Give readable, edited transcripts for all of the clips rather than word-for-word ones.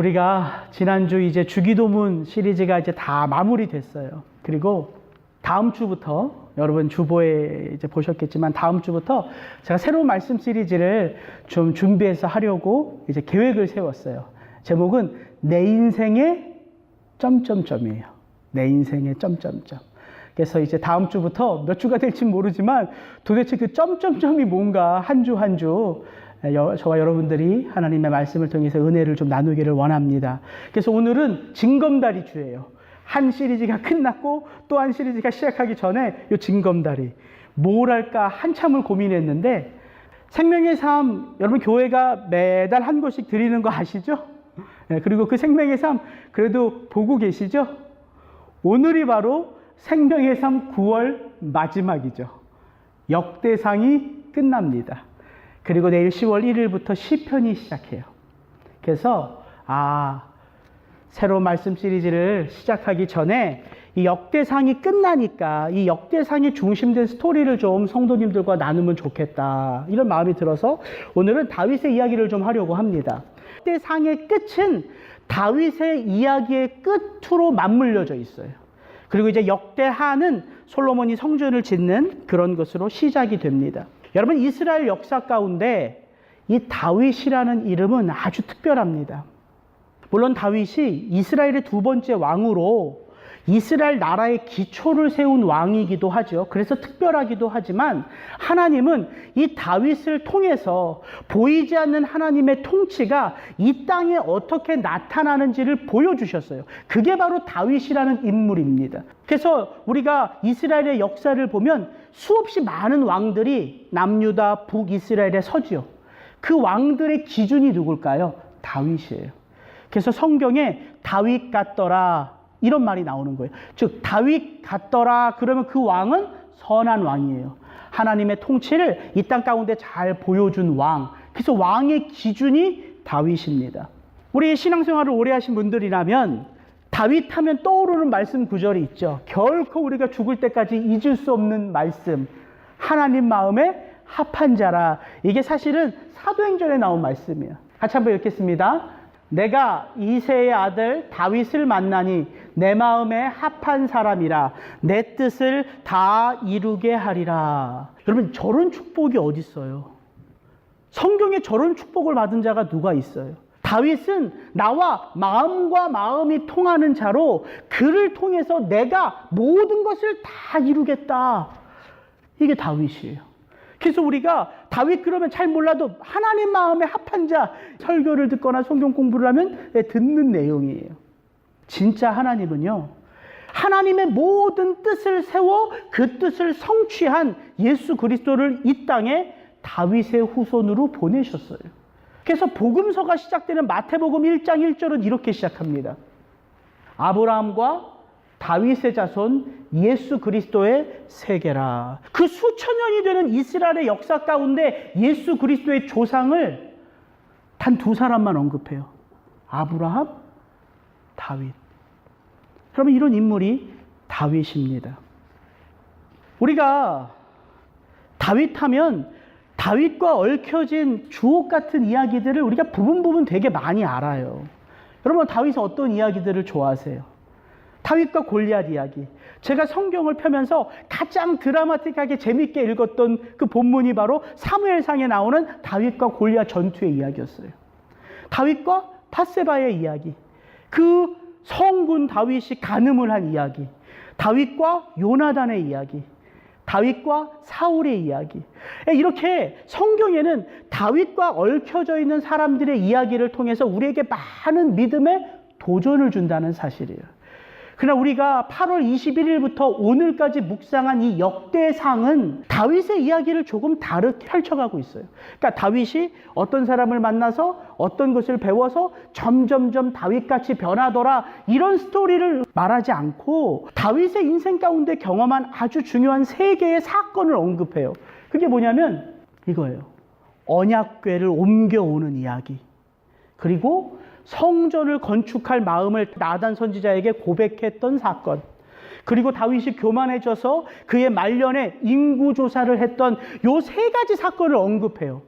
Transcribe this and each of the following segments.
우리가 지난주 이제 주기도문 시리즈가 이제 다 마무리됐어요. 그리고 다음 주부터 여러분 주보에 이제 보셨겠지만 다음 주부터 제가 새로운 말씀 시리즈를 좀 준비해서 하려고 이제 계획을 세웠어요. 제목은 내 인생의 점점점이에요. 내 인생의 점점점. 그래서 이제 다음 주부터 몇 주가 될지 모르지만 도대체 그 점점점이 뭔가 한 주 한 주 저와 여러분들이 하나님의 말씀을 통해서 은혜를 좀 나누기를 원합니다. 그래서 오늘은 징검다리 주예요. 한 시리즈가 끝났고 또 한 시리즈가 시작하기 전에 이 징검다리 뭘 할까 한참을 고민했는데 생명의 삶 여러분 교회가 매달 한 곳씩 드리는 거 아시죠? 그리고 그 생명의 삶 그래도 보고 계시죠? 오늘이 바로 생명의 삶 9월 마지막이죠. 역대상이 끝납니다. 그리고 내일 10월 1일부터 시편이 시작해요. 그래서 새로운 말씀 시리즈를 시작하기 전에 이 역대상이 끝나니까 이 역대상이 중심된 스토리를 좀 성도님들과 나누면 좋겠다 이런 마음이 들어서 오늘은 다윗의 이야기를 좀 하려고 합니다. 역대상의 끝은 다윗의 이야기의 끝으로 맞물려져 있어요. 그리고 이제 역대하는 솔로몬이 성전을 짓는 그런 것으로 시작이 됩니다. 여러분 이스라엘 역사 가운데 이 다윗이라는 이름은 아주 특별합니다. 물론 다윗이 이스라엘의 두 번째 왕으로 이스라엘 나라의 기초를 세운 왕이기도 하죠. 그래서 특별하기도 하지만 하나님은 이 다윗을 통해서 보이지 않는 하나님의 통치가 이 땅에 어떻게 나타나는지를 보여주셨어요. 그게 바로 다윗이라는 인물입니다. 그래서 우리가 이스라엘의 역사를 보면 수없이 많은 왕들이 남유다 북이스라엘에 서지요. 그 왕들의 기준이 누굴까요? 다윗이에요. 그래서 성경에 다윗 같더라 이런 말이 나오는 거예요. 즉 다윗 같더라 그러면 그 왕은 선한 왕이에요. 하나님의 통치를 이 땅 가운데 잘 보여준 왕. 그래서 왕의 기준이 다윗입니다. 우리 신앙생활을 오래 하신 분들이라면 다윗 하면 떠오르는 말씀 구절이 있죠. 결코 우리가 죽을 때까지 잊을 수 없는 말씀. 하나님 마음에 합한 자라. 이게 사실은 사도행전에 나온 말씀이에요. 같이 한번 읽겠습니다. 내가 이새의 아들 다윗을 만나니 내 마음에 합한 사람이라 내 뜻을 다 이루게 하리라. 여러분 저런 축복이 어디 있어요? 성경에 저런 축복을 받은 자가 누가 있어요? 다윗은 나와 마음과 마음이 통하는 자로 그를 통해서 내가 모든 것을 다 이루겠다. 이게 다윗이에요. 그래서 우리가 다윗 그러면 잘 몰라도 하나님 마음에 합한 자 설교를 듣거나 성경 공부를 하면 듣는 내용이에요. 진짜 하나님은요. 하나님의 모든 뜻을 세워 그 뜻을 성취한 예수 그리스도를 이 땅에 다윗의 후손으로 보내셨어요. 그래서 복음서가 시작되는 마태복음 1장 1절은 이렇게 시작합니다. 아브라함과 다윗의 자손 예수 그리스도의 세계라. 그 수천 년이 되는 이스라엘의 역사 가운데 예수 그리스도의 조상을 단 두 사람만 언급해요. 아브라함, 다윗. 그러면 이런 인물이 다윗입니다. 우리가 다윗 하면 다윗과 얽혀진 주옥 같은 이야기들을 우리가 부분 되게 많이 알아요. 여러분 다윗은 어떤 이야기들을 좋아하세요? 다윗과 골리앗 이야기. 제가 성경을 펴면서 가장 드라마틱하게 재밌게 읽었던 그 본문이 바로 사무엘상에 나오는 다윗과 골리앗 전투의 이야기였어요. 다윗과 밧세바의 이야기. 그 성군 다윗이 간음을 한 이야기. 다윗과 요나단의 이야기. 다윗과 사울의 이야기. 이렇게 성경에는 다윗과 얽혀져 있는 사람들의 이야기를 통해서 우리에게 많은 믿음의 도전을 준다는 사실이에요. 그러나 우리가 8월 21일부터 오늘까지 묵상한 이 역대상은 다윗의 이야기를 조금 다르게 펼쳐가고 있어요. 그러니까 다윗이 어떤 사람을 만나서 어떤 것을 배워서 점점점 다윗같이 변하더라 이런 스토리를 말하지 않고 다윗의 인생 가운데 경험한 아주 중요한 세 개의 사건을 언급해요. 그게 뭐냐면 이거예요. 언약궤를 옮겨오는 이야기. 그리고 성전을 건축할 마음을 나단 선지자에게 고백했던 사건. 그리고 다윗이 교만해져서 그의 말년에 인구조사를 했던 요 세 가지 사건을 언급해요.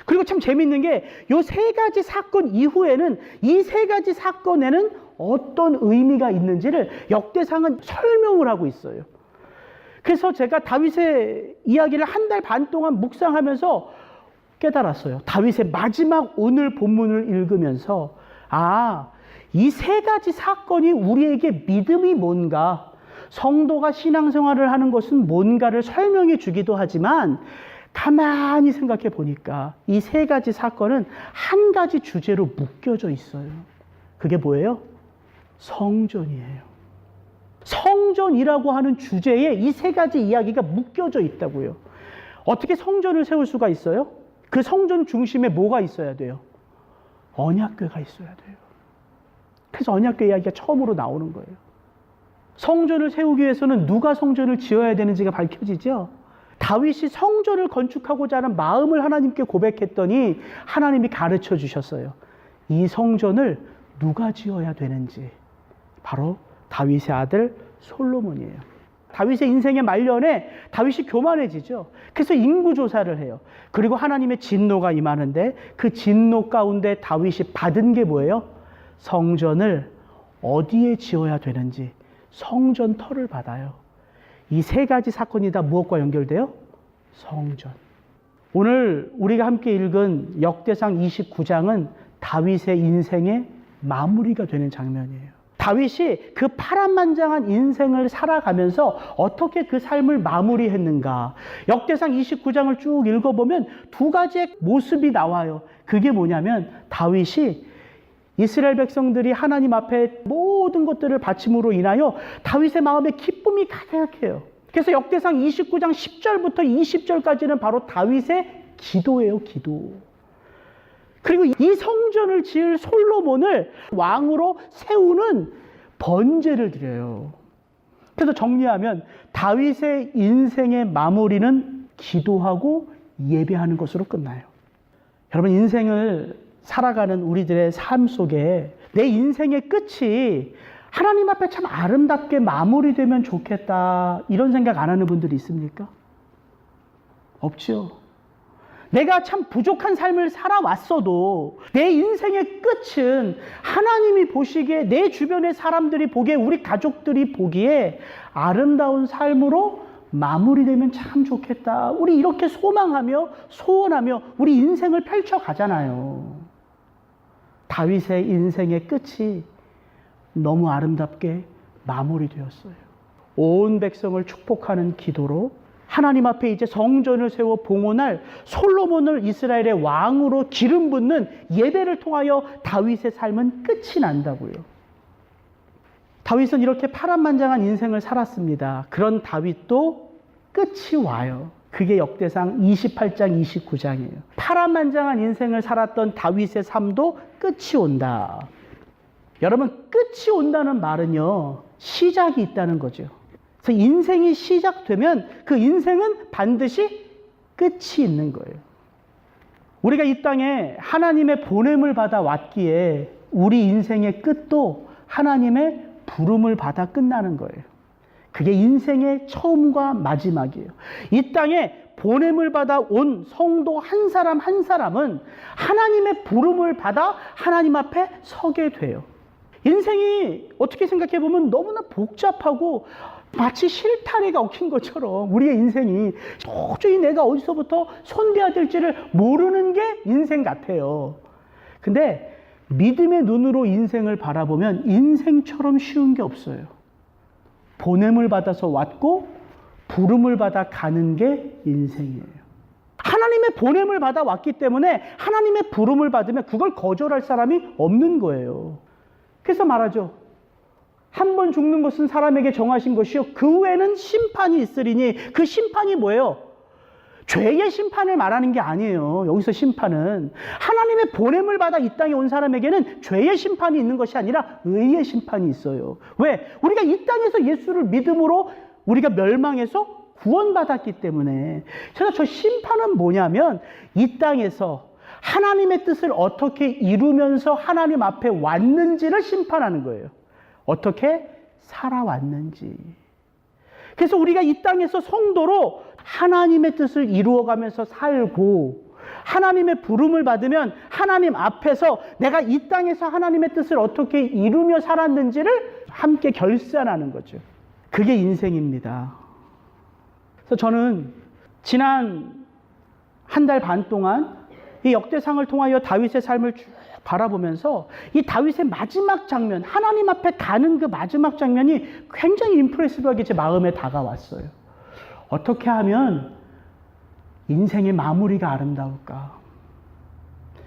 그리고 참 재밌는 게 요 세 가지 사건 이후에는 이 세 가지 사건에는 어떤 의미가 있는지를 역대상은 설명을 하고 있어요. 그래서 제가 다윗의 이야기를 한 달 반 동안 묵상하면서 깨달았어요. 다윗의 마지막 오늘 본문을 읽으면서 이 세 가지 사건이 우리에게 믿음이 뭔가, 성도가 신앙생활을 하는 것은 뭔가를 설명해 주기도 하지만 가만히 생각해 보니까 이 세 가지 사건은 한 가지 주제로 묶여져 있어요. 그게 뭐예요? 성전이에요. 성전이라고 하는 주제에 이 세 가지 이야기가 묶여져 있다고요. 어떻게 성전을 세울 수가 있어요? 그 성전 중심에 뭐가 있어야 돼요? 언약궤가 있어야 돼요. 그래서 언약궤 이야기가 처음으로 나오는 거예요. 성전을 세우기 위해서는 누가 성전을 지어야 되는지가 밝혀지죠. 다윗이 성전을 건축하고자 하는 마음을 하나님께 고백했더니 하나님이 가르쳐 주셨어요. 이 성전을 누가 지어야 되는지. 바로 다윗의 아들 솔로몬이에요. 다윗의 인생의 말년에 다윗이 교만해지죠. 그래서 인구조사를 해요. 그리고 하나님의 진노가 임하는데 그 진노 가운데 다윗이 받은 게 뭐예요? 성전을 어디에 지어야 되는지 성전터를 받아요. 이 세 가지 사건이 다 무엇과 연결돼요? 성전. 오늘 우리가 함께 읽은 역대상 29장은 다윗의 인생의 마무리가 되는 장면이에요. 다윗이 그 파란만장한 인생을 살아가면서 어떻게 그 삶을 마무리했는가. 역대상 29장을 쭉 읽어보면 두 가지의 모습이 나와요. 그게 뭐냐면 다윗이 이스라엘 백성들이 하나님 앞에 모든 것들을 바침으로 인하여 다윗의 마음에 기쁨이 가득해요. 그래서 역대상 29장 10절부터 20절까지는 바로 다윗의 기도예요, 기도. 그리고 이 성전을 지을 솔로몬을 왕으로 세우는 번제를 드려요. 그래서 정리하면 다윗의 인생의 마무리는 기도하고 예배하는 것으로 끝나요. 여러분, 인생을 살아가는 우리들의 삶 속에 내 인생의 끝이 하나님 앞에 참 아름답게 마무리되면 좋겠다, 이런 생각 안 하는 분들이 있습니까? 없죠. 내가 참 부족한 삶을 살아왔어도 내 인생의 끝은 하나님이 보시기에, 내 주변의 사람들이 보기에, 우리 가족들이 보기에 아름다운 삶으로 마무리되면 참 좋겠다. 우리 이렇게 소망하며 소원하며 우리 인생을 펼쳐가잖아요. 다윗의 인생의 끝이 너무 아름답게 마무리되었어요. 온 백성을 축복하는 기도로 하나님 앞에 이제 성전을 세워 봉헌할 솔로몬을 이스라엘의 왕으로 기름 붓는 예배를 통하여 다윗의 삶은 끝이 난다고요. 다윗은 이렇게 파란만장한 인생을 살았습니다. 그런 다윗도 끝이 와요. 그게 역대상 28장 29장이에요. 파란만장한 인생을 살았던 다윗의 삶도 끝이 온다. 여러분, 끝이 온다는 말은요, 시작이 있다는 거죠. 그래서 인생이 시작되면 그 인생은 반드시 끝이 있는 거예요. 우리가 이 땅에 하나님의 보냄을 받아 왔기에 우리 인생의 끝도 하나님의 부름을 받아 끝나는 거예요. 그게 인생의 처음과 마지막이에요. 이 땅에 보냄을 받아 온 성도 한 사람 한 사람은 하나님의 부름을 받아 하나님 앞에 서게 돼요. 인생이 어떻게 생각해 보면 너무나 복잡하고 마치 실타래가 얽힌 것처럼 우리의 인생이 도저히 내가 어디서부터 손대야 될지를 모르는 게 인생 같아요. 근데 믿음의 눈으로 인생을 바라보면 인생처럼 쉬운 게 없어요. 보냄을 받아서 왔고 부름을 받아 가는 게 인생이에요. 하나님의 보냄을 받아 왔기 때문에 하나님의 부름을 받으면 그걸 거절할 사람이 없는 거예요. 그래서 말하죠. 한 번 죽는 것은 사람에게 정하신 것이요 그 후에는 심판이 있으리니, 그 심판이 뭐예요? 죄의 심판을 말하는 게 아니에요. 여기서 심판은 하나님의 보냄을 받아 이 땅에 온 사람에게는 죄의 심판이 있는 것이 아니라 의의 심판이 있어요. 왜? 우리가 이 땅에서 예수를 믿음으로 우리가 멸망해서 구원받았기 때문에. 그래서 저 심판은 뭐냐면 이 땅에서 하나님의 뜻을 어떻게 이루면서 하나님 앞에 왔는지를 심판하는 거예요. 어떻게 살아왔는지. 그래서 우리가 이 땅에서 성도로 하나님의 뜻을 이루어가면서 살고 하나님의 부름을 받으면 하나님 앞에서 내가 이 땅에서 하나님의 뜻을 어떻게 이루며 살았는지를 함께 결산하는 거죠. 그게 인생입니다. 그래서 저는 지난 한 달 반 동안 이 역대상을 통하여 다윗의 삶을 쭉 바라보면서 이 다윗의 마지막 장면, 하나님 앞에 가는 그 마지막 장면이 굉장히 임프레시브하게 제 마음에 다가왔어요. 어떻게 하면 인생의 마무리가 아름다울까?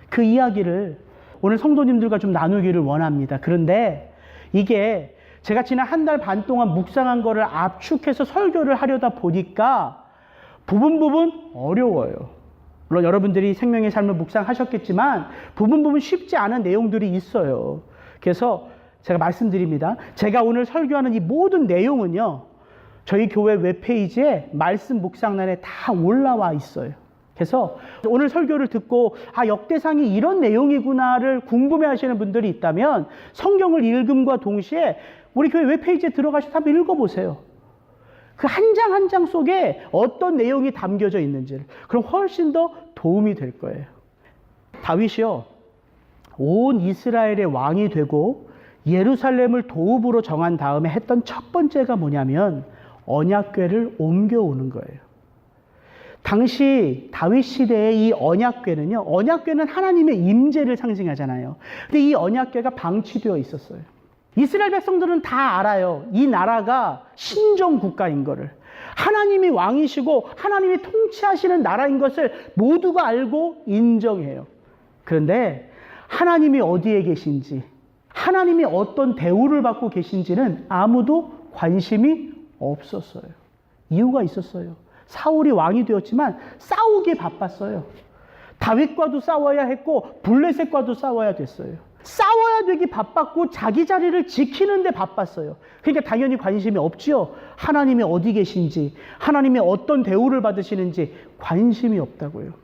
그 이야기를 오늘 성도님들과 좀 나누기를 원합니다. 그런데 이게 제가 지난 한 달 반 동안 묵상한 거를 압축해서 설교를 하려다 보니까 부분 어려워요. 물론 여러분들이 생명의 삶을 묵상하셨겠지만 부분 쉽지 않은 내용들이 있어요. 그래서 제가 말씀드립니다. 제가 오늘 설교하는 이 모든 내용은요, 저희 교회 웹페이지에 말씀 묵상란에 다 올라와 있어요. 그래서 오늘 설교를 듣고 역대상이 이런 내용이구나를 궁금해하시는 분들이 있다면 성경을 읽음과 동시에 우리 교회 웹페이지에 들어가셔서 한번 읽어보세요. 그 한 장 한 장 속에 어떤 내용이 담겨져 있는지를. 그럼 훨씬 더 도움이 될 거예요. 다윗이요, 온 이스라엘의 왕이 되고 예루살렘을 도읍으로 정한 다음에 했던 첫 번째가 뭐냐면 언약궤를 옮겨오는 거예요. 당시 다윗 시대의 이 언약궤는요, 언약궤는 하나님의 임재를 상징하잖아요. 근데 이 언약궤가 방치되어 있었어요. 이스라엘 백성들은 다 알아요. 이 나라가 신정 국가인 거를. 하나님이 왕이시고 하나님이 통치하시는 나라인 것을 모두가 알고 인정해요. 그런데 하나님이 어디에 계신지, 하나님이 어떤 대우를 받고 계신지는 아무도 관심이 없었어요. 이유가 있었어요. 사울이 왕이 되었지만 싸우기 바빴어요. 다윗과도 싸워야 했고 블레셋과도 싸워야 됐어요. 싸워야 되기 바빴고 자기 자리를 지키는데 바빴어요. 그러니까 당연히 관심이 없지요. 하나님이 어디 계신지, 하나님이 어떤 대우를 받으시는지 관심이 없다고요.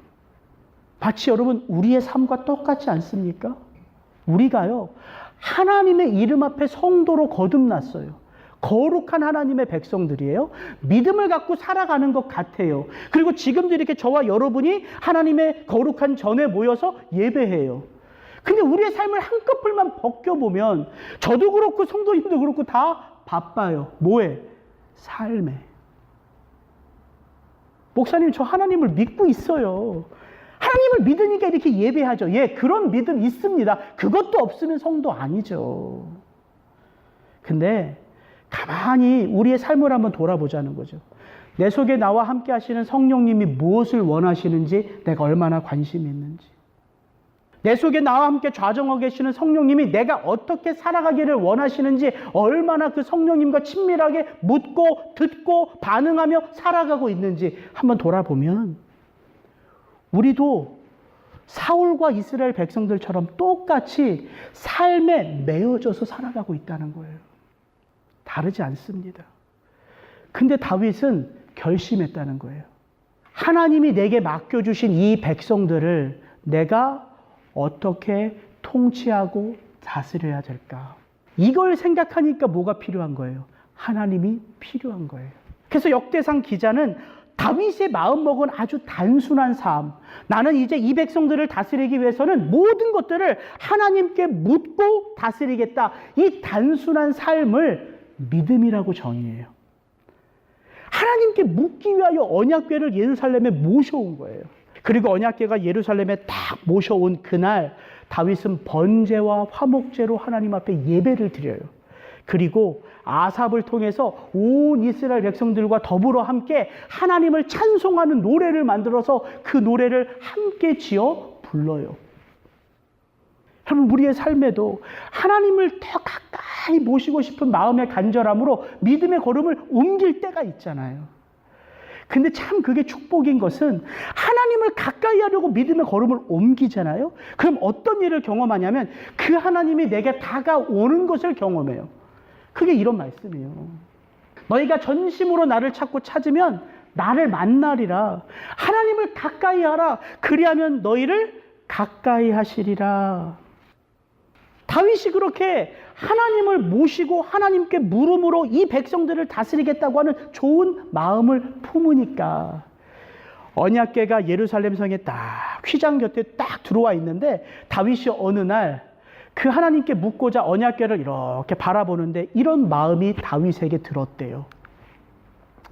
마치 여러분 우리의 삶과 똑같지 않습니까? 우리가요, 하나님의 이름 앞에 성도로 거듭났어요. 거룩한 하나님의 백성들이에요. 믿음을 갖고 살아가는 것 같아요. 그리고 지금도 이렇게 저와 여러분이 하나님의 거룩한 전에 모여서 예배해요. 근데 우리의 삶을 한꺼풀만 벗겨보면 저도 그렇고 성도님도 그렇고 다 바빠요. 뭐에? 삶에. 목사님, 저 하나님을 믿고 있어요. 하나님을 믿으니까 이렇게 예배하죠. 예, 그런 믿음 있습니다. 그것도 없으면 성도 아니죠. 근데 가만히 우리의 삶을 한번 돌아보자는 거죠. 내 속에 나와 함께 하시는 성령님이 무엇을 원하시는지 내가 얼마나 관심이 있는지, 내 속에 나와 함께 좌정하고 계시는 성령님이 내가 어떻게 살아가기를 원하시는지 얼마나 그 성령님과 친밀하게 묻고 듣고 반응하며 살아가고 있는지 한번 돌아보면 우리도 사울과 이스라엘 백성들처럼 똑같이 삶에 매여져서 살아가고 있다는 거예요. 다르지 않습니다. 근데 다윗은 결심했다는 거예요. 하나님이 내게 맡겨주신 이 백성들을 내가 어떻게 통치하고 다스려야 될까? 이걸 생각하니까 뭐가 필요한 거예요? 하나님이 필요한 거예요. 그래서 역대상 기자는 다윗의 마음먹은 아주 단순한 삶, 나는 이제 이 백성들을 다스리기 위해서는 모든 것들을 하나님께 묻고 다스리겠다, 이 단순한 삶을 믿음이라고 정의해요. 하나님께 묻기 위하여 언약궤를 예루살렘에 모셔온 거예요. 그리고 언약궤가 예루살렘에 딱 모셔온 그날 다윗은 번제와 화목제로 하나님 앞에 예배를 드려요. 그리고 아삽을 통해서 온 이스라엘 백성들과 더불어 함께 하나님을 찬송하는 노래를 만들어서 그 노래를 함께 지어 불러요. 여러분, 우리의 삶에도 하나님을 더 가까이 모시고 싶은 마음의 간절함으로 믿음의 걸음을 옮길 때가 있잖아요. 근데 참 그게 축복인 것은 하나님을 가까이 하려고 믿음의 걸음을 옮기잖아요. 그럼 어떤 일을 경험하냐면 그 하나님이 내게 다가오는 것을 경험해요. 그게 이런 말씀이에요. 너희가 전심으로 나를 찾고 찾으면 나를 만나리라. 하나님을 가까이 하라. 그리하면 너희를 가까이 하시리라. 다윗이 그렇게 하나님을 모시고 하나님께 물음으로 이 백성들을 다스리겠다고 하는 좋은 마음을 품으니까 언약궤가 예루살렘 성에 딱 휘장 곁에 딱 들어와 있는데 다윗이 어느 날 그 하나님께 묻고자 언약궤를 이렇게 바라보는데 이런 마음이 다윗에게 들었대요.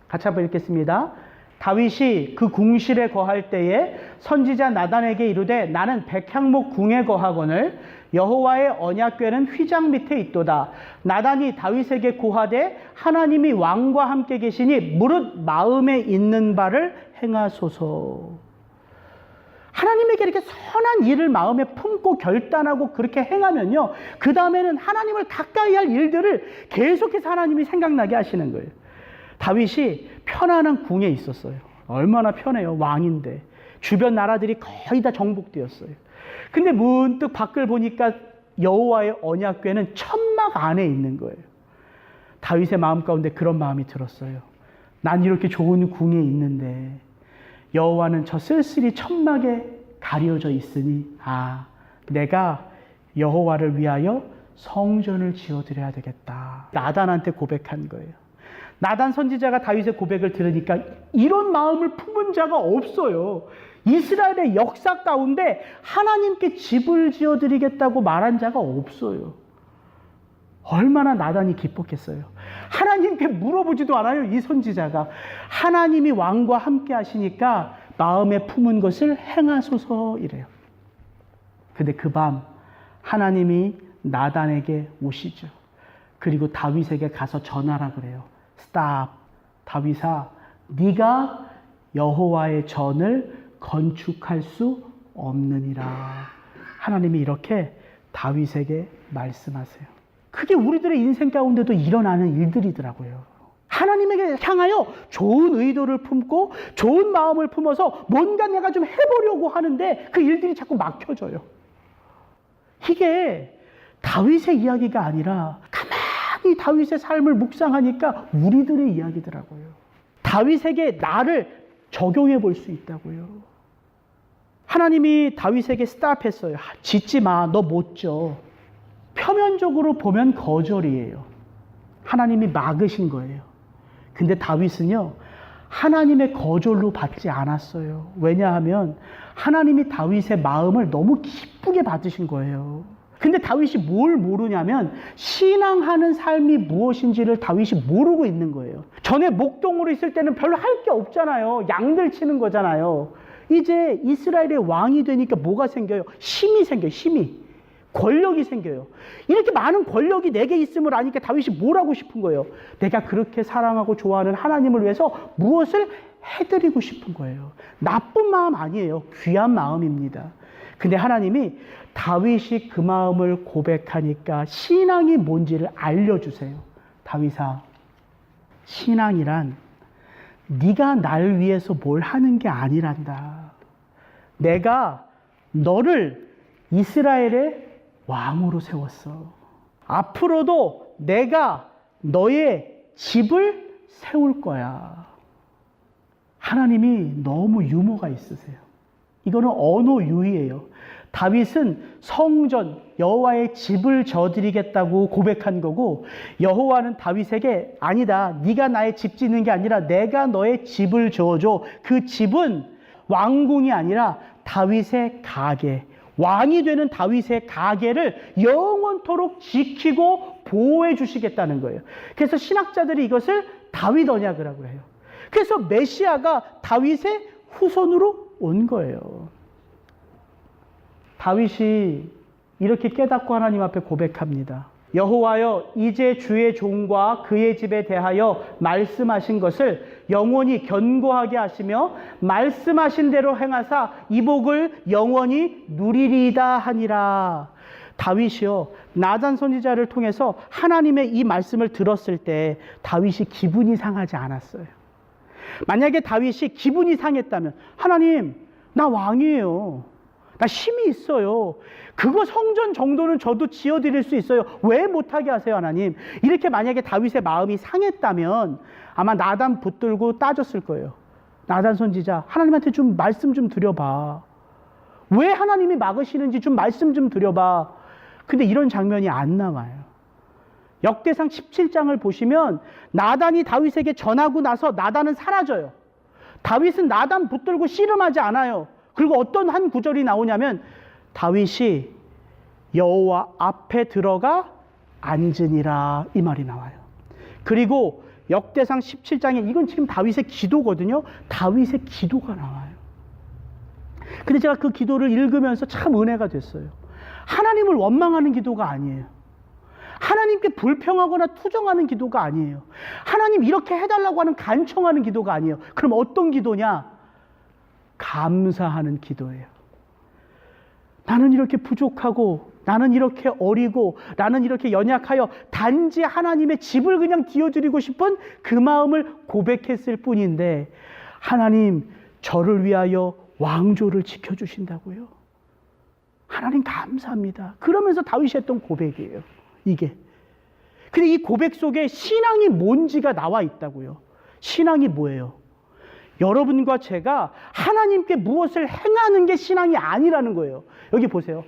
같이 한번 읽겠습니다. 다윗이 그 궁실에 거할 때에 선지자 나단에게 이르되 나는 백향목 궁에 거하거늘 여호와의 언약궤는 휘장 밑에 있도다. 나단이 다윗에게 고하되 하나님이 왕과 함께 계시니 무릇 마음에 있는 바를 행하소서. 하나님에게 이렇게 선한 일을 마음에 품고 결단하고 그렇게 행하면요, 그 다음에는 하나님을 가까이 할 일들을 계속해서 하나님이 생각나게 하시는 거예요. 다윗이 편안한 궁에 있었어요. 얼마나 편해요. 왕인데 주변 나라들이 거의 다 정복되었어요. 근데 문득 밖을 보니까 여호와의 언약궤는 천막 안에 있는 거예요. 다윗의 마음 가운데 그런 마음이 들었어요. 난 이렇게 좋은 궁에 있는데 여호와는 저 쓸쓸히 천막에 가려져 있으니 내가 여호와를 위하여 성전을 지어드려야 되겠다. 나단한테 고백한 거예요. 나단 선지자가 다윗의 고백을 들으니까 이런 마음을 품은 자가 없어요. 이스라엘의 역사 가운데 하나님께 집을 지어드리겠다고 말한 자가 없어요. 얼마나 나단이 기뻤겠어요. 하나님께 물어보지도 않아요. 이 선지자가 하나님이 왕과 함께 하시니까 마음에 품은 것을 행하소서 이래요. 근데 그 밤 하나님이 나단에게 오시죠. 그리고 다윗에게 가서 전하라 그래요. 스탑, 다윗아, 네가 여호와의 전을 건축할 수 없느니라. 하나님이 이렇게 다윗에게 말씀하세요. 그게 우리들의 인생 가운데도 일어나는 일들이더라고요. 하나님에게 향하여 좋은 의도를 품고 좋은 마음을 품어서 뭔가 내가 좀 해보려고 하는데 그 일들이 자꾸 막혀져요. 이게 다윗의 이야기가 아니라 가만히 다윗의 삶을 묵상하니까 우리들의 이야기더라고요. 다윗에게 나를 적용해 볼 수 있다고요. 하나님이 다윗에게 스탑했어요. 짓지 마, 너 못 져. 표면적으로 보면 거절이에요. 하나님이 막으신 거예요. 근데 다윗은요, 하나님의 거절로 받지 않았어요. 왜냐하면 하나님이 다윗의 마음을 너무 기쁘게 받으신 거예요. 근데 다윗이 뭘 모르냐면 신앙하는 삶이 무엇인지를 다윗이 모르고 있는 거예요. 전에 목동으로 있을 때는 별로 할 게 없잖아요. 양들 치는 거잖아요. 이제 이스라엘의 왕이 되니까 뭐가 생겨요? 힘이 생겨요. 힘이. 권력이 생겨요. 이렇게 많은 권력이 내게 있음을 아니까 다윗이 뭘 하고 싶은 거예요? 내가 그렇게 사랑하고 좋아하는 하나님을 위해서 무엇을 해드리고 싶은 거예요. 나쁜 마음 아니에요. 귀한 마음입니다. 근데 하나님이 다윗이 그 마음을 고백하니까 신앙이 뭔지를 알려주세요. 다윗아, 신앙이란 네가 날 위해서 뭘 하는 게 아니란다. 내가 너를 이스라엘의 왕으로 세웠어. 앞으로도 내가 너의 집을 세울 거야. 하나님이 너무 유머가 있으세요. 이거는 언어 유희예요. 다윗은 성전, 여호와의 집을 져드리겠다고 고백한 거고, 여호와는 다윗에게 아니다, 네가 나의 집 짓는 게 아니라 내가 너의 집을 지어줘. 그 집은 왕궁이 아니라 다윗의 가게, 왕이 되는 다윗의 가게를 영원토록 지키고 보호해 주시겠다는 거예요. 그래서 신학자들이 이것을 다윗 언약이라고 해요. 그래서 메시아가 다윗의 후손으로 온 거예요. 다윗이 이렇게 깨닫고 하나님 앞에 고백합니다. 여호와여, 이제 주의 종과 그의 집에 대하여 말씀하신 것을 영원히 견고하게 하시며 말씀하신 대로 행하사 이 복을 영원히 누리리이다 하니라. 다윗이요, 나단 선지자를 통해서 하나님의 이 말씀을 들었을 때 다윗이 기분이 상하지 않았어요. 만약에 다윗이 기분이 상했다면, 하나님, 나 왕이에요. 나 힘이 있어요. 그거 성전 정도는 저도 지어드릴 수 있어요. 왜 못하게 하세요, 하나님? 이렇게 만약에 다윗의 마음이 상했다면 아마 나단 붙들고 따졌을 거예요. 나단 선지자, 하나님한테 좀 말씀 좀 드려봐. 왜 하나님이 막으시는지 좀 말씀 좀 드려봐. 근데 이런 장면이 안 나와요. 역대상 17장을 보시면 나단이 다윗에게 전하고 나서 나단은 사라져요. 다윗은 나단 붙들고 씨름하지 않아요. 그리고 어떤 한 구절이 나오냐면 다윗이 여호와 앞에 들어가 앉으니라 이 말이 나와요. 그리고 역대상 17장에 이건 지금 다윗의 기도거든요. 다윗의 기도가 나와요. 근데 제가 그 기도를 읽으면서 참 은혜가 됐어요. 하나님을 원망하는 기도가 아니에요. 하나님께 불평하거나 투정하는 기도가 아니에요. 하나님 이렇게 해달라고 하는 간청하는 기도가 아니에요. 그럼 어떤 기도냐? 감사하는 기도예요. 나는 이렇게 부족하고 나는 이렇게 어리고 나는 이렇게 연약하여 단지 하나님의 집을 그냥 뒤어드리고 싶은 그 마음을 고백했을 뿐인데 하나님 저를 위하여 왕조를 지켜주신다고요. 하나님 감사합니다. 그러면서 다윗이 했던 고백이에요. 이게. 근데 이 고백 속에 신앙이 뭔지가 나와 있다고요. 신앙이 뭐예요? 여러분과 제가 하나님께 무엇을 행하는 게 신앙이 아니라는 거예요. 여기 보세요.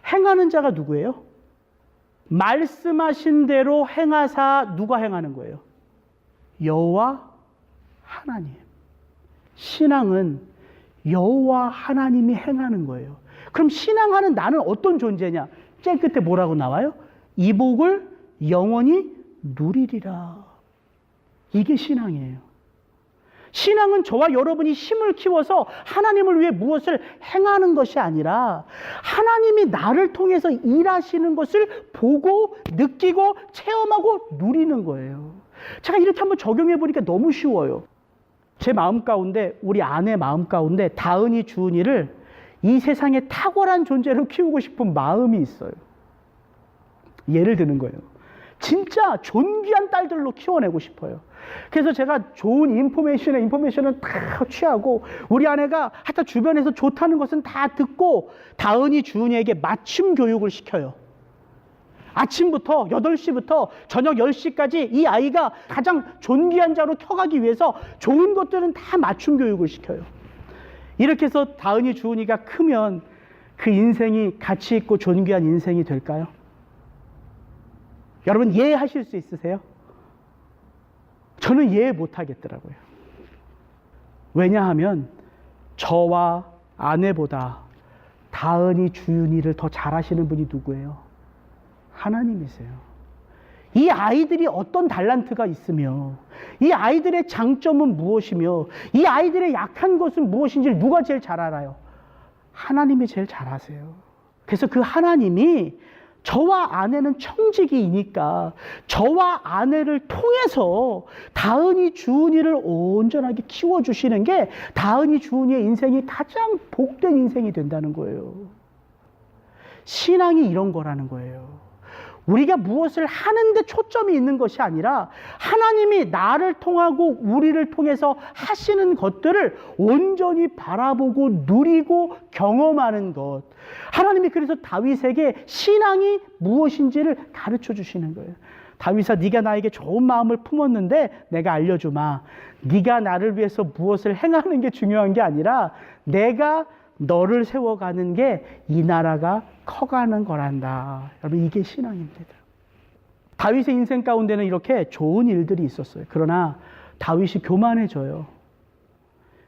행하는 자가 누구예요? 말씀하신 대로 행하사 누가 행하는 거예요? 여호와 하나님. 신앙은 여호와 하나님이 행하는 거예요. 그럼 신앙하는 나는 어떤 존재냐? 제일 끝에 뭐라고 나와요? 이 복을 영원히 누리리라. 이게 신앙이에요. 신앙은 저와 여러분이 힘을 키워서 하나님을 위해 무엇을 행하는 것이 아니라 하나님이 나를 통해서 일하시는 것을 보고 느끼고 체험하고 누리는 거예요. 제가 이렇게 한번 적용해 보니까 너무 쉬워요. 제 마음 가운데, 우리 아내 마음 가운데 다은이, 주은이를 이 세상에 탁월한 존재로 키우고 싶은 마음이 있어요. 예를 드는 거예요. 진짜 존귀한 딸들로 키워내고 싶어요. 그래서 제가 좋은 인포메이션은 다 취하고 우리 아내가 하여튼 주변에서 좋다는 것은 다 듣고 다은이, 주은이에게 맞춤 교육을 시켜요. 아침부터 8시부터 저녁 10시까지 이 아이가 가장 존귀한 자로 커가기 위해서 좋은 것들은 다 맞춤 교육을 시켜요. 이렇게 해서 다은이, 주은이가 크면 그 인생이 가치 있고 존귀한 인생이 될까요? 여러분 이해하실 수 있으세요? 저는 이해 못하겠더라고요. 왜냐하면 저와 아내보다 다은이, 주윤이를 더 잘하시는 분이 누구예요? 하나님이세요. 이 아이들이 어떤 달란트가 있으며 이 아이들의 장점은 무엇이며 이 아이들의 약한 것은 무엇인지를 누가 제일 잘 알아요? 하나님이 제일 잘 아세요. 그래서 그 하나님이 저와 아내는 청지기이니까 저와 아내를 통해서 다은이, 주은이를 온전하게 키워주시는 게 다은이, 주은이의 인생이 가장 복된 인생이 된다는 거예요. 신앙이 이런 거라는 거예요. 우리가 무엇을 하는데 초점이 있는 것이 아니라 하나님이 나를 통하고 우리를 통해서 하시는 것들을 온전히 바라보고 누리고 경험하는 것. 하나님이 그래서 다윗에게 신앙이 무엇인지를 가르쳐 주시는 거예요. 다윗아, 네가 나에게 좋은 마음을 품었는데 내가 알려주마. 네가 나를 위해서 무엇을 행하는 게 중요한 게 아니라 내가 너를 세워가는 게 이 나라가 커가는 거란다. 여러분 이게 신앙입니다. 다윗의 인생 가운데는 이렇게 좋은 일들이 있었어요. 그러나 다윗이 교만해져요.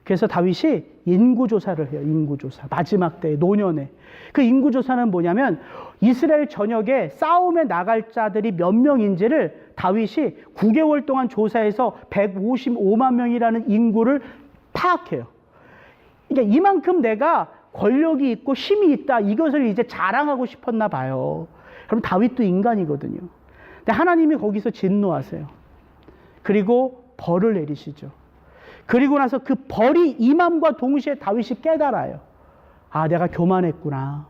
그래서 다윗이 인구조사를 해요. 인구조사. 마지막 때에 노년에. 그 인구조사는 뭐냐면 이스라엘 전역에 싸움에 나갈 자들이 몇 명인지를 다윗이 9개월 동안 조사해서 155만 명이라는 인구를 파악해요. 그러니까 이만큼 내가 권력이 있고 힘이 있다. 이것을 이제 자랑하고 싶었나 봐요. 그럼 다윗도 인간이거든요. 근데 하나님이 거기서 진노하세요. 그리고 벌을 내리시죠. 그리고 나서 그 벌이 임함과 동시에 다윗이 깨달아요. 아, 내가 교만했구나.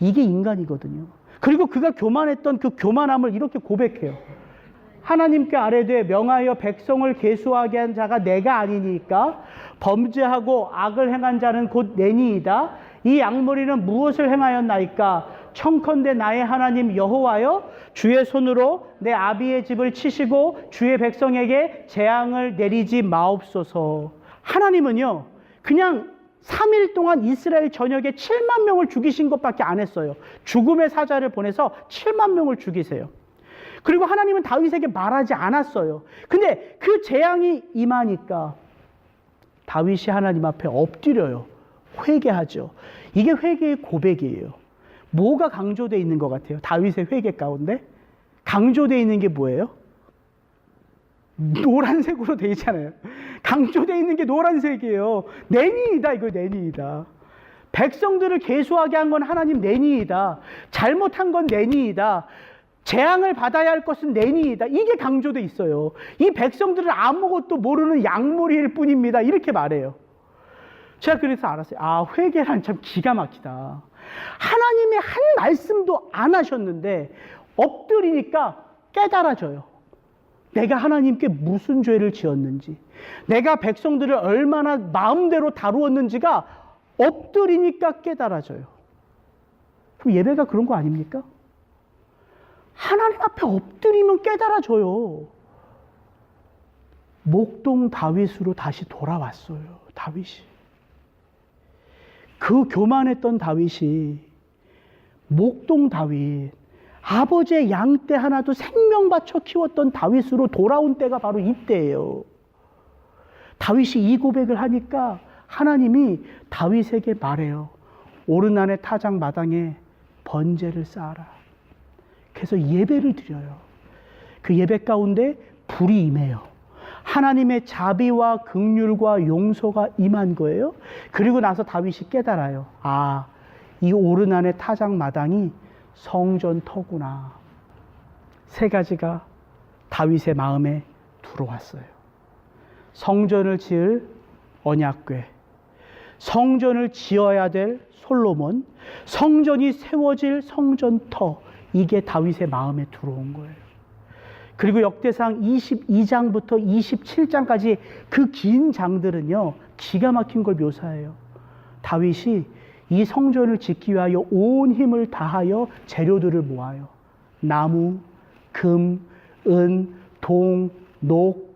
이게 인간이거든요. 그리고 그가 교만했던 그 교만함을 이렇게 고백해요. 하나님께 아뢰되 명하여 백성을 계수하게 한 자가 내가 아니니까 범죄하고 악을 행한 자는 곧 내니이다. 이 양머리는 무엇을 행하였나이까? 청컨대 나의 하나님 여호와여, 주의 손으로 내 아비의 집을 치시고 주의 백성에게 재앙을 내리지 마옵소서. 하나님은요 그냥 3일 동안 이스라엘 전역에 7만 명을 죽이신 것밖에 안 했어요. 죽음의 사자를 보내서 7만 명을 죽이세요. 그리고 하나님은 다윗에게 말하지 않았어요. 근데 그 재앙이 임하니까 다윗이 하나님 앞에 엎드려요. 회개하죠. 이게 회개의 고백이에요. 뭐가 강조되어 있는 것 같아요? 다윗의 회개 가운데 강조되어 있는 게 뭐예요? 노란색으로 되어 있잖아요. 강조되어 있는 게 노란색이에요. 내니이다, 이거 내니이다. 백성들을 계수하게 한 건 하나님 내니이다. 잘못한 건 내니이다. 재앙을 받아야 할 것은 내니이다. 이게 강조되어 있어요. 이 백성들은 아무것도 모르는 약물일 뿐입니다. 이렇게 말해요. 제가 그래서 알았어요. 아, 회개란 참 기가 막히다. 하나님의 한 말씀도 안 하셨는데 엎드리니까 깨달아져요. 내가 하나님께 무슨 죄를 지었는지, 내가 백성들을 얼마나 마음대로 다루었는지가 엎드리니까 깨달아져요. 그럼 예배가 그런 거 아닙니까? 하나님 앞에 엎드리면 깨달아져요. 목동 다윗으로 다시 돌아왔어요. 다윗이. 그 교만했던 다윗이 목동 다윗, 아버지의 양떼 하나도 생명 바쳐 키웠던 다윗으로 돌아온 때가 바로 이때예요. 다윗이 이 고백을 하니까 하나님이 다윗에게 말해요. 오르난의 타작 마당에 번제를 쌓아라. 그래서 예배를 드려요. 그 예배 가운데 불이 임해요. 하나님의 자비와 긍휼과 용서가 임한 거예요. 그리고 나서 다윗이 깨달아요. 아, 이 오르난의 타작 마당이 성전 터구나. 세 가지가 다윗의 마음에 들어왔어요. 성전을 지을 언약궤, 성전을 지어야 될 솔로몬, 성전이 세워질 성전터, 이게 다윗의 마음에 들어온 거예요. 그리고 역대상 22장부터 27장까지 그 긴 장들은요, 기가 막힌 걸 묘사해요. 다윗이 이 성전을 짓기 위하여 온 힘을 다하여 재료들을 모아요. 나무, 금, 은, 동, 녹,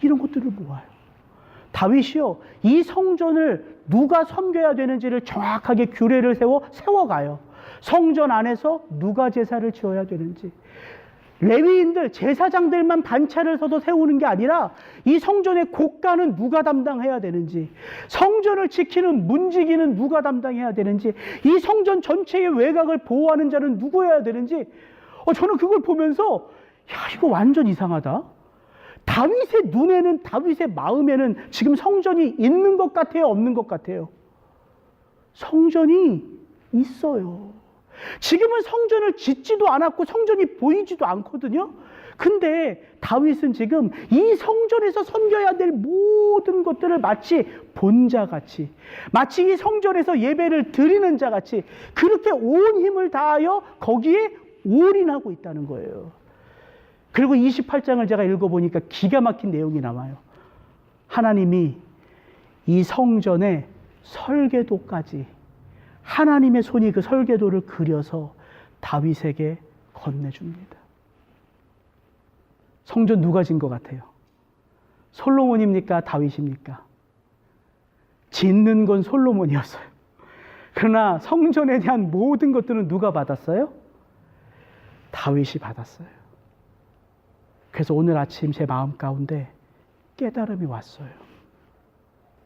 이런 것들을 모아요. 다윗이요, 이 성전을 누가 섬겨야 되는지를 정확하게 규례를 세워가요. 성전 안에서 누가 제사를 지어야 되는지, 레위인들, 제사장들만 반차를 서서 세우는 게 아니라 이 성전의 곡간은 누가 담당해야 되는지, 성전을 지키는 문지기는 누가 담당해야 되는지, 이 성전 전체의 외곽을 보호하는 자는 누구여야 되는지, 저는 그걸 보면서 야, 이거 완전 이상하다. 다윗의 눈에는, 다윗의 마음에는 지금 성전이 있는 것 같아요, 없는 것 같아요? 성전이 있어요. 지금은 성전을 짓지도 않았고 성전이 보이지도 않거든요. 근데 다윗은 지금 이 성전에서 섬겨야 될 모든 것들을 마치 본 자같이, 마치 이 성전에서 예배를 드리는 자같이 그렇게 온 힘을 다하여 거기에 올인하고 있다는 거예요. 그리고 28장을 제가 읽어보니까 기가 막힌 내용이 나와요. 하나님이 이 성전의 설계도까지, 하나님의 손이 그 설계도를 그려서 다윗에게 건네줍니다. 성전 누가 진 것 같아요? 솔로몬입니까? 다윗입니까? 짓는 건 솔로몬이었어요. 그러나 성전에 대한 모든 것들은 누가 받았어요? 다윗이 받았어요. 그래서 오늘 아침 제 마음 가운데 깨달음이 왔어요.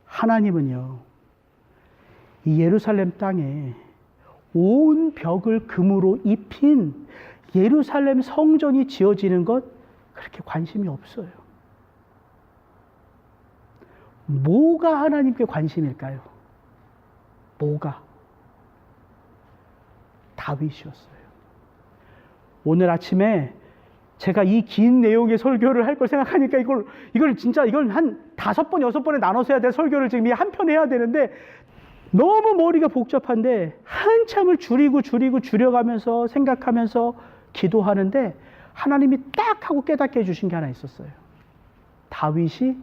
하나님은요, 이 예루살렘 땅에 온 벽을 금으로 입힌 예루살렘 성전이 지어지는 것 그렇게 관심이 없어요. 뭐가 하나님께 관심일까요? 뭐가? 다윗이었어요. 오늘 아침에 제가 이 긴 내용의 설교를 할 걸 생각하니까 이걸 한 5번, 6번에 나눠서 해야 될 설교를 지금 한 편 해야 되는데 너무 머리가 복잡한데 한참을 줄여가면서 생각하면서 기도하는데 하나님이 딱 하고 깨닫게 해주신 게 하나 있었어요. 다윗이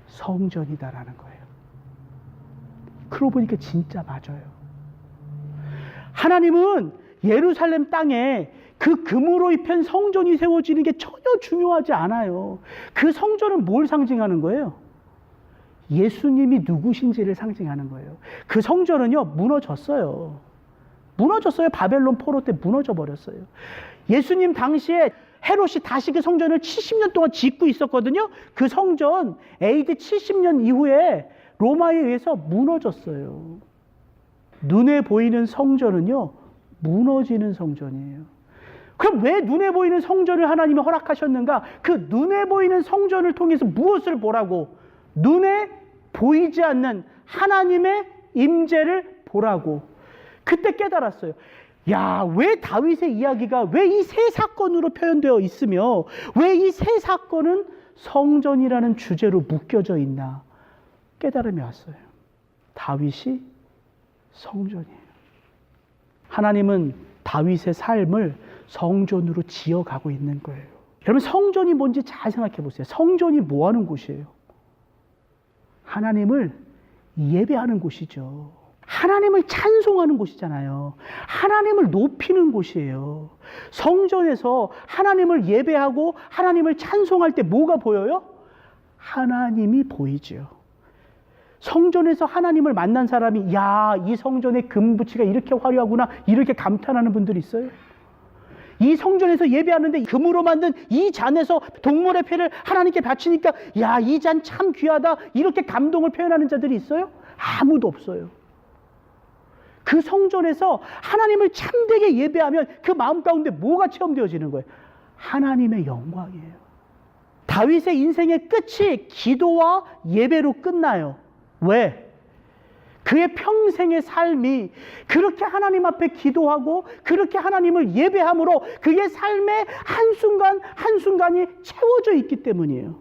성전이다라는 거예요. 그러고 보니까 진짜 맞아요. 하나님은 예루살렘 땅에 그 금으로 입힌 성전이 세워지는 게 전혀 중요하지 않아요. 그 성전은 뭘 상징하는 거예요? 예수님이 누구신지를 상징하는 거예요. 그 성전은요, 무너졌어요. 바벨론 포로 때 무너져 버렸어요. 예수님 당시에 헤롯이 다시 그 성전을 70년 동안 짓고 있었거든요. 그 성전 AD 70년 이후에 로마에 의해서 무너졌어요. 눈에 보이는 성전은요, 무너지는 성전이에요. 그럼 왜 눈에 보이는 성전을 하나님이 허락하셨는가? 그 눈에 보이는 성전을 통해서 무엇을 보라고? 눈에 보이지 않는 하나님의 임재를 보라고. 그때 깨달았어요. 야, 왜 다윗의 이야기가 왜 이 세 사건으로 표현되어 있으며 왜 이 세 사건은 성전이라는 주제로 묶여져 있나? 깨달음이 왔어요. 다윗이 성전이에요. 하나님은 다윗의 삶을 성전으로 지어가고 있는 거예요. 여러분, 성전이 뭔지 잘 생각해 보세요. 성전이 뭐 하는 곳이에요? 하나님을 예배하는 곳이죠. 하나님을 찬송하는 곳이잖아요. 하나님을 높이는 곳이에요. 성전에서 하나님을 예배하고 하나님을 찬송할 때 뭐가 보여요? 하나님이 보이죠. 성전에서 하나님을 만난 사람이 야, 이 성전의 금부치가 이렇게 화려하구나 이렇게 감탄하는 분들이 있어요. 이 성전에서 예배하는데 금으로 만든 이 잔에서 동물의 피를 하나님께 바치니까 야, 이 잔 참 귀하다 이렇게 감동을 표현하는 자들이 있어요? 아무도 없어요. 그 성전에서 하나님을 참되게 예배하면 그 마음 가운데 뭐가 체험되어지는 거예요? 하나님의 영광이에요. 다윗의 인생의 끝이 기도와 예배로 끝나요. 왜? 그의 평생의 삶이 그렇게 하나님 앞에 기도하고 그렇게 하나님을 예배함으로 그의 삶의 한순간 한순간이 채워져 있기 때문이에요.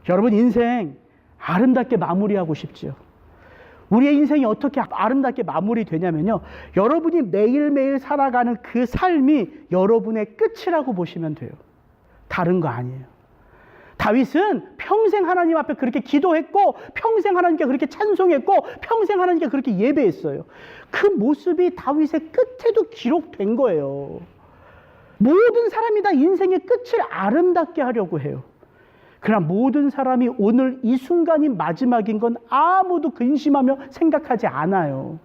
여러분, 인생 아름답게 마무리하고 싶지요. 우리의 인생이 어떻게 아름답게 마무리되냐면요, 여러분이 매일매일 살아가는 그 삶이 여러분의 끝이라고 보시면 돼요. 다른 거 아니에요. 다윗은 평생 하나님 앞에 그렇게 기도했고 평생 하나님께 그렇게 찬송했고 평생 하나님께 그렇게 예배했어요. 그 모습이 다윗의 끝에도 기록된 거예요. 모든 사람이 다 인생의 끝을 아름답게 하려고 해요. 그러나 모든 사람이 오늘 이 순간이 마지막인 건 아무도 근심하며 생각하지 않아요.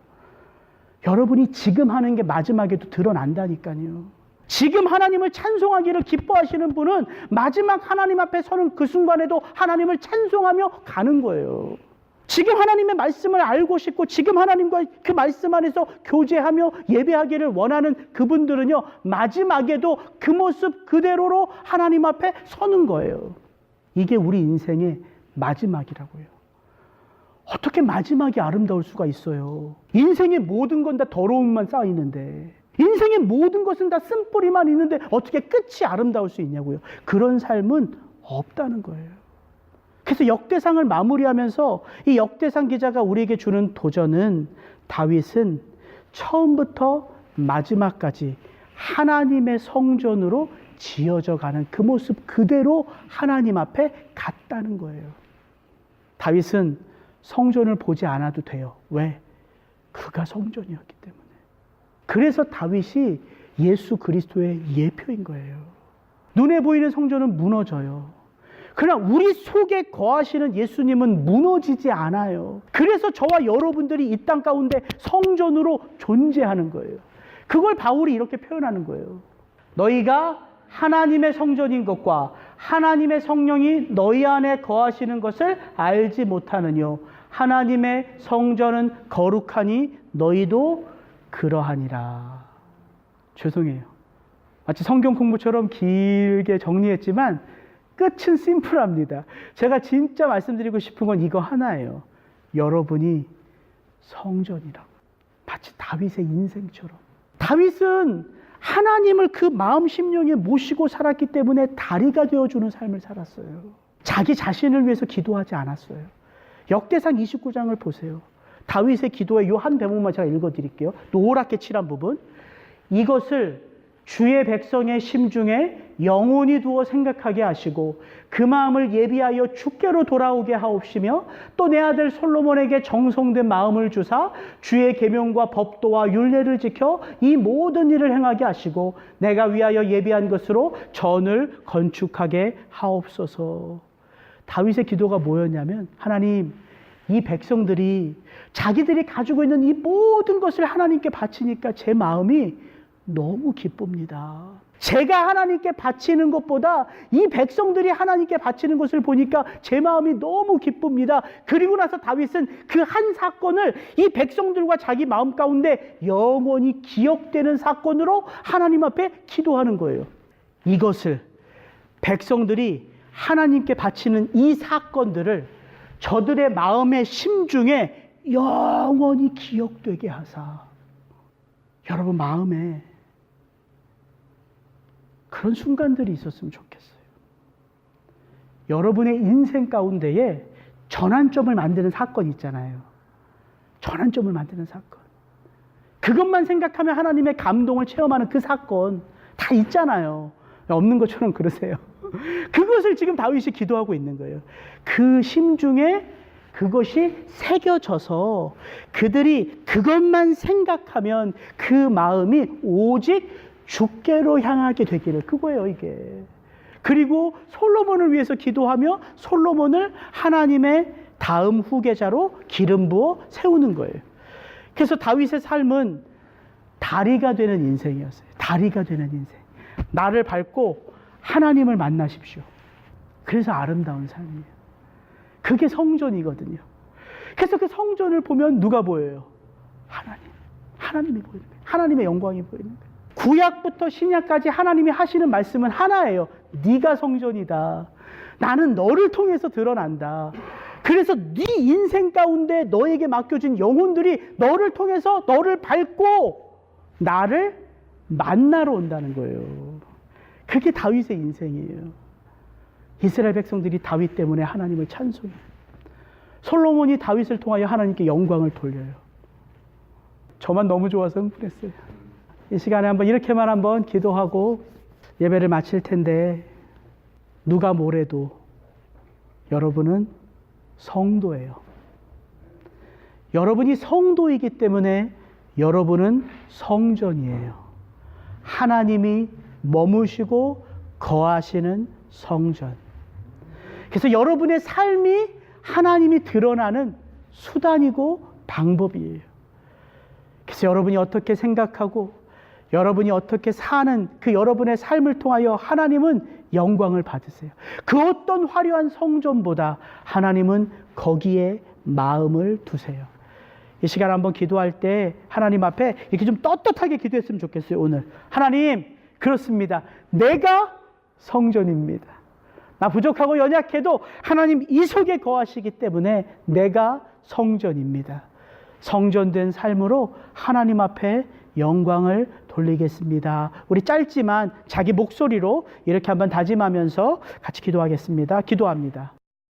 여러분이 지금 하는 게 마지막에도 드러난다니까요. 지금 하나님을 찬송하기를 기뻐하시는 분은 마지막 하나님 앞에 서는 그 순간에도 하나님을 찬송하며 가는 거예요. 지금 하나님의 말씀을 알고 싶고 지금 하나님과 그 말씀 안에서 교제하며 예배하기를 원하는 그분들은요, 마지막에도 그 모습 그대로로 하나님 앞에 서는 거예요. 이게 우리 인생의 마지막이라고요. 어떻게 마지막이 아름다울 수가 있어요? 인생의 모든 건 다 더러움만 쌓이는데, 인생의 모든 것은 다 쓴뿌리만 있는데 어떻게 끝이 아름다울 수 있냐고요. 그런 삶은 없다는 거예요. 그래서 역대상을 마무리하면서 이 역대상 기자가 우리에게 주는 도전은, 다윗은 처음부터 마지막까지 하나님의 성전으로 지어져 가는 그 모습 그대로 하나님 앞에 갔다는 거예요. 다윗은 성전을 보지 않아도 돼요. 왜? 그가 성전이었기 때문에. 그래서 다윗이 예수 그리스도의 예표인 거예요. 눈에 보이는 성전은 무너져요. 그러나 우리 속에 거하시는 예수님은 무너지지 않아요. 그래서 저와 여러분들이 이 땅 가운데 성전으로 존재하는 거예요. 그걸 바울이 이렇게 표현하는 거예요. 너희가 하나님의 성전인 것과 하나님의 성령이 너희 안에 거하시는 것을 알지 못하느뇨. 하나님의 성전은 거룩하니 너희도 그러하니라. 죄송해요. 마치 성경 공부처럼 길게 정리했지만 끝은 심플합니다. 제가 진짜 말씀드리고 싶은 건 이거 하나예요. 여러분이 성전이라고. 마치 다윗의 인생처럼. 다윗은 하나님을 그 마음 심령에 모시고 살았기 때문에 다리가 되어주는 삶을 살았어요. 자기 자신을 위해서 기도하지 않았어요. 역대상 29장을 보세요. 다윗의 기도의 요 한 대목만 제가 읽어드릴게요. 노랗게 칠한 부분. 이것을 주의 백성의 심중에 영원히 두어 생각하게 하시고 그 마음을 예비하여 주께로 돌아오게 하옵시며 또 내 아들 솔로몬에게 정성된 마음을 주사 주의 계명과 법도와 율례를 지켜 이 모든 일을 행하게 하시고 내가 위하여 예비한 것으로 전을 건축하게 하옵소서. 다윗의 기도가 뭐였냐면, 하나님, 이 백성들이 자기들이 가지고 있는 이 모든 것을 하나님께 바치니까 제 마음이 너무 기쁩니다. 제가 하나님께 바치는 것보다 이 백성들이 하나님께 바치는 것을 보니까 제 마음이 너무 기쁩니다. 그리고 나서 다윗은 그 한 사건을 이 백성들과 자기 마음 가운데 영원히 기억되는 사건으로 하나님 앞에 기도하는 거예요. 이것을 백성들이 하나님께 바치는 이 사건들을 저들의 마음의 심중에 영원히 기억되게 하사. 여러분 마음에 그런 순간들이 있었으면 좋겠어요. 여러분의 인생 가운데에 전환점을 만드는 사건이 있잖아요. 전환점을 만드는 사건. 그것만 생각하면 하나님의 감동을 체험하는 그 사건 다 있잖아요. 없는 것처럼 그러세요. 그것을 지금 다윗이 기도하고 있는 거예요. 그 심중에 그것이 새겨져서 그들이 그것만 생각하면 그 마음이 오직 주께로 향하게 되기를. 그거예요 이게. 그리고 솔로몬을 위해서 기도하며 솔로몬을 하나님의 다음 후계자로 기름 부어 세우는 거예요. 그래서 다윗의 삶은 다리가 되는 인생이었어요. 다리가 되는 인생. 나를 밟고 하나님을 만나십시오. 그래서 아름다운 삶이에요. 그게 성전이거든요. 그래서 그 성전을 보면 누가 보여요? 하나님. 하나님이 보이는 거예요. 하나님의 영광이 보이는 거예요. 구약부터 신약까지 하나님이 하시는 말씀은 하나예요. 네가 성전이다. 나는 너를 통해서 드러난다. 그래서 네 인생 가운데 너에게 맡겨진 영혼들이 너를 통해서 너를 밟고 나를 만나러 온다는 거예요. 그게 다윗의 인생이에요. 이스라엘 백성들이 다윗 때문에 하나님을 찬송해요. 솔로몬이 다윗을 통하여 하나님께 영광을 돌려요. 저만 너무 좋아서 흥분했어요. 이 시간에 한번 이렇게만 한번 기도하고 예배를 마칠 텐데, 누가 뭐래도 여러분은 성도예요. 여러분이 성도이기 때문에 여러분은 성전이에요. 하나님이 머무시고 거하시는 성전. 그래서 여러분의 삶이 하나님이 드러나는 수단이고 방법이에요. 그래서 여러분이 어떻게 생각하고 여러분이 어떻게 사는 그 여러분의 삶을 통하여 하나님은 영광을 받으세요. 그 어떤 화려한 성전보다 하나님은 거기에 마음을 두세요. 이 시간 한번 기도할 때 하나님 앞에 이렇게 좀 떳떳하게 기도했으면 좋겠어요. 오늘 하나님, 그렇습니다. 내가 성전입니다. 나 부족하고 연약해도 하나님 이 속에 거하시기 때문에 내가 성전입니다. 성전된 삶으로 하나님 앞에 영광을 돌리겠습니다. 우리 짧지만 자기 목소리로 이렇게 한번 다짐하면서 같이 기도하겠습니다. 기도합니다.